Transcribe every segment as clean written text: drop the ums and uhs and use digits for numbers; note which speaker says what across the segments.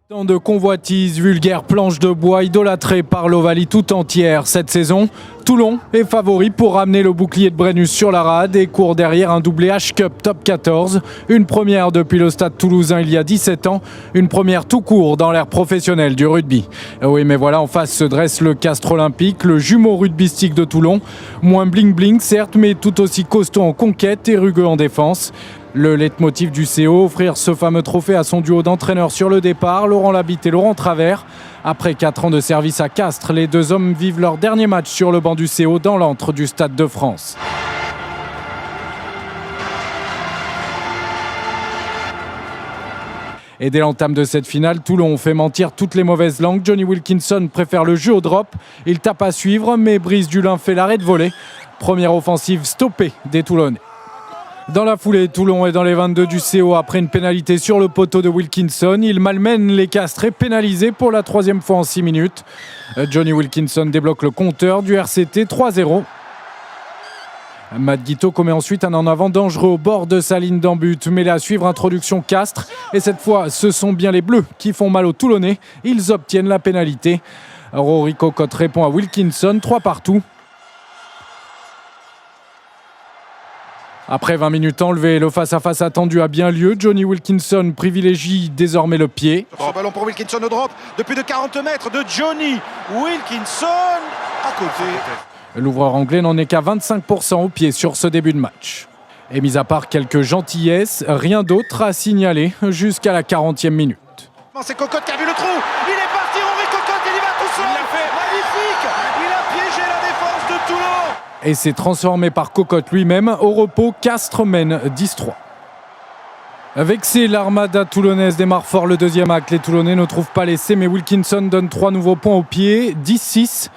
Speaker 1: Tant de convoitises, vulgaires planches de bois idolâtrées par l'Ovalie tout entière cette saison. Toulon est favori pour ramener le bouclier de Brennus sur la rade et court derrière un doublé H-Cup Top 14. Une première depuis le stade toulousain il y a 17 ans. Une première tout court dans l'ère professionnelle du rugby. Oui, mais voilà, en face se dresse le Castres olympique, le jumeau rugbystique de Toulon. Moins bling-bling certes, mais tout aussi costaud en conquête et rugueux en défense. Le leitmotiv du CO, offrir ce fameux trophée à son duo d'entraîneurs sur le départ, Laurent Labitte et Laurent Travers. Après 4 ans de service à Castres, les deux hommes vivent leur dernier match sur le banc du CO dans l'antre du Stade de France. Et dès l'entame de cette finale, Toulon fait mentir toutes les mauvaises langues. Johnny Wilkinson préfère le jeu au drop. Il tape à suivre, mais Brice Dulin fait l'arrêt de volée. Première offensive stoppée des Toulonnais. Dans la foulée, Toulon est dans les 22 du CO après une pénalité sur le poteau de Wilkinson. Il malmène les Castres et pénalisé pour la troisième fois en 6 minutes. Johnny Wilkinson débloque le compteur du RCT 3-0. Matt Guiteau commet ensuite un en avant dangereux au bord de sa ligne d'en but. Mais à suivre introduction Castres. Et cette fois, ce sont bien les Bleus qui font mal aux Toulonnais. Ils obtiennent la pénalité. Rory Cocotte répond à Wilkinson, 3 partout. Après 20 minutes enlevées, le face-à-face attendu a bien lieu. Johnny Wilkinson privilégie désormais le pied.
Speaker 2: Ce ballon pour Wilkinson au drop de plus de 40 mètres de Johnny Wilkinson à côté.
Speaker 1: L'ouvreur anglais n'en est qu'à 25% au pied sur ce début de match. Et mis à part quelques gentillesses, rien d'autre à signaler jusqu'à la 40e minute.
Speaker 2: C'est Cocotte qui a vu le trou. Il est parti, Henri Cocotte, il y va tout seul. Il l'a fait. Magnifique. Il a piégé la défense de Toulon.
Speaker 1: Et s'est transformé par Cocotte lui-même. Au repos, Castres mène 10-3. Vexé, l'armada toulonnaise démarre fort le deuxième acte. Les Toulonnais ne trouvent pas l'essai, mais Wilkinson donne 3 nouveaux points au pied, 10-6.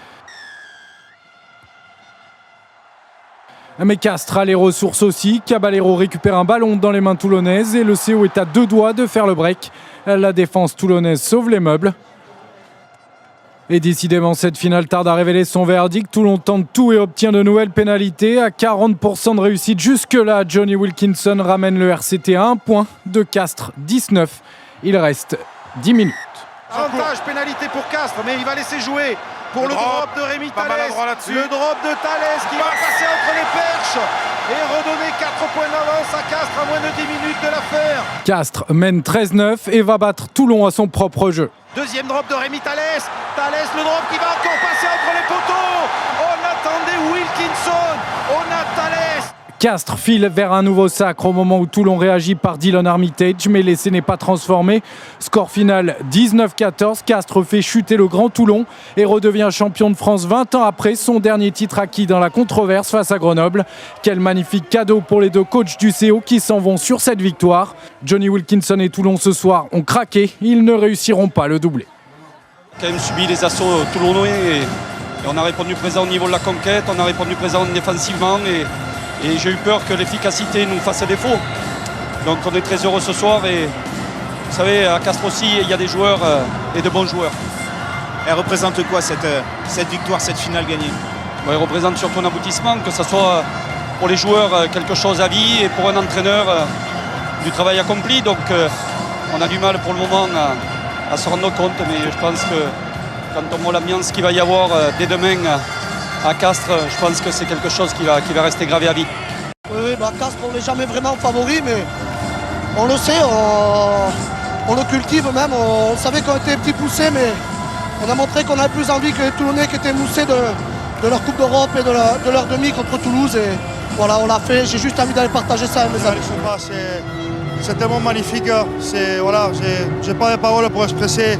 Speaker 1: Mais Castres a les ressources aussi. Caballero récupère un ballon dans les mains toulonnaises et le CO est à 2 doigts de faire le break. La défense toulonnaise sauve les meubles. Et décidément, cette finale tarde à révéler son verdict. Toulon tente tout et obtient de nouvelles pénalités. À 40% de réussite jusque-là, Johnny Wilkinson ramène le RCT à 1 point de Castres, 19. Il reste 10 minutes.
Speaker 2: Avantage, pénalité pour Castres, mais il va laisser jouer pour le drop de Rémi Thalès. Le drop de Thalès qui va passer entre les perches et redonner 4 points d'avance à Castres à moins de 10 minutes de l'affaire.
Speaker 1: Castres mène 13-9 et va battre Toulon à son propre jeu.
Speaker 2: Deuxième drop de Rémi Thalès. Thalès, le drop qui va encore passer entre les poteaux. On attendait Wilkinson, on a Thalès.
Speaker 1: Castres file vers un nouveau sacre au moment où Toulon réagit par Dylan Armitage, mais l'essai n'est pas transformé. Score final 19-14. Castres fait chuter le Grand Toulon et redevient champion de France 20 ans après son dernier titre acquis dans la controverse face à Grenoble. Quel magnifique cadeau pour les deux coachs du CO qui s'en vont sur cette victoire. Johnny Wilkinson et Toulon ce soir ont craqué. Ils ne réussiront pas le doublé.
Speaker 3: On a quand même subi les assauts toulonnais et on a répondu présent au niveau de la conquête, on a répondu présent défensivement et j'ai eu peur que l'efficacité nous fasse défaut. Donc on est très heureux ce soir et vous savez, à Castres aussi, il y a des joueurs et de bons joueurs.
Speaker 4: Elle représente quoi cette victoire, cette finale gagnée?
Speaker 3: Elle représente surtout un aboutissement, que ce soit pour les joueurs quelque chose à vie et pour un entraîneur du travail accompli. Donc on a du mal pour le moment à se rendre compte, mais je pense que quand on voit l'ambiance qu'il va y avoir dès demain à Castres, je pense que c'est quelque chose qui va rester gravé à vie.
Speaker 5: Oui, Castres, on n'est jamais vraiment favori, mais on le sait, on le cultive même. On savait qu'on était un petit poussé, mais on a montré qu'on avait plus envie que les Toulonnais qui étaient moussés de leur Coupe d'Europe et de leur demi contre Toulouse. Et voilà, on l'a fait. J'ai juste envie d'aller partager ça avec mes amis.
Speaker 6: C'est tellement magnifique. Voilà, j'ai pas de paroles pour exprimer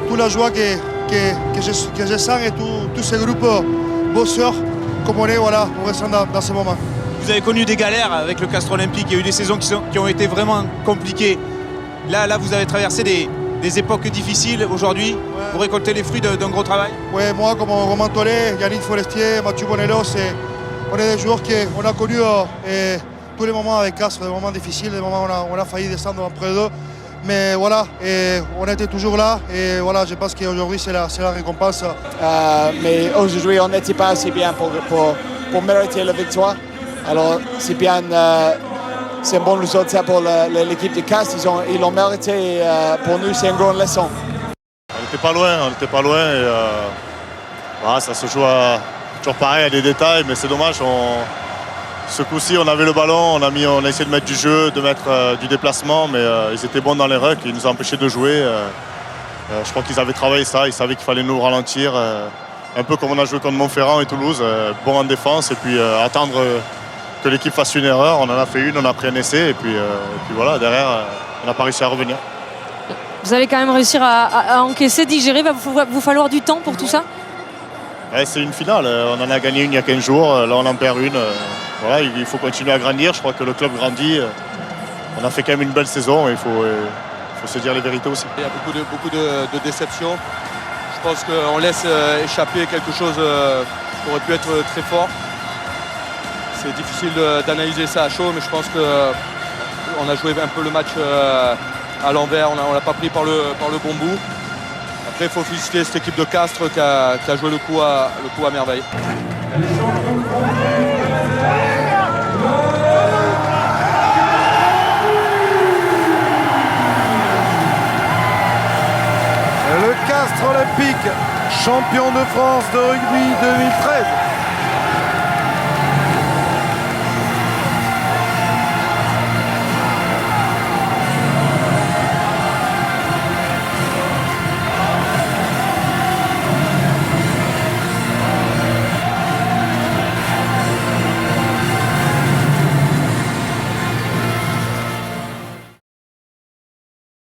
Speaker 6: toute la joie que je sens et tous ces groupes bosseurs comme on est, voilà, on ressent dans ce moment.
Speaker 4: Vous avez connu des galères avec le Castres olympique, il y a eu des saisons qui ont été vraiment compliquées. Là vous avez traversé des époques difficiles aujourd'hui, ouais. Vous récoltez les fruits d'un gros travail.
Speaker 6: Oui, moi comme Romain Tollet, Yannick Forestier, Mathieu Bonello, on est des joueurs qu'on a connus tous les moments avec Castres, des moments difficiles, des moments où on a failli descendre en Pro 2. Mais voilà, et on était toujours là et voilà, je pense qu'aujourd'hui c'est la récompense.
Speaker 7: Mais aujourd'hui on n'était pas assez bien pour mériter la victoire. Alors c'est bien c'est un bon résultat pour l'équipe de Castres. Ils l'ont mérité. Pour nous, c'est une grande leçon.
Speaker 8: On n'était pas loin. Et, voilà, ça se joue toujours pareil à des détails, mais c'est dommage. Ce coup-ci, on avait le ballon, on a essayé de mettre du jeu, de mettre du déplacement, mais ils étaient bons dans les rucks, ils nous ont empêchés de jouer. Je crois qu'ils avaient travaillé ça, ils savaient qu'il fallait nous ralentir, un peu comme on a joué contre Montferrand et Toulouse, bon en défense, et puis attendre que l'équipe fasse une erreur. On en a fait une, on a pris un essai, et puis voilà, derrière, on n'a pas réussi à revenir.
Speaker 9: Vous allez quand même réussir à encaisser, digérer, va vous falloir du temps pour tout ça?
Speaker 8: Ouais, c'est une finale, on en a gagné une il y a 15 jours, là on en perd une. Voilà, il faut continuer à grandir, je crois que le club grandit. On a fait quand même une belle saison et il faut se dire les vérités aussi.
Speaker 10: Il y a beaucoup de déceptions. Je pense qu'on laisse échapper quelque chose qui aurait pu être très fort. C'est difficile d'analyser ça à chaud, mais je pense qu'on a joué un peu le match à l'envers, on l'a pas pris par le bon bout. Après, il faut féliciter cette équipe de Castres qui a joué le coup à merveille.
Speaker 2: Le Castres Olympique, champion de France de rugby 2013.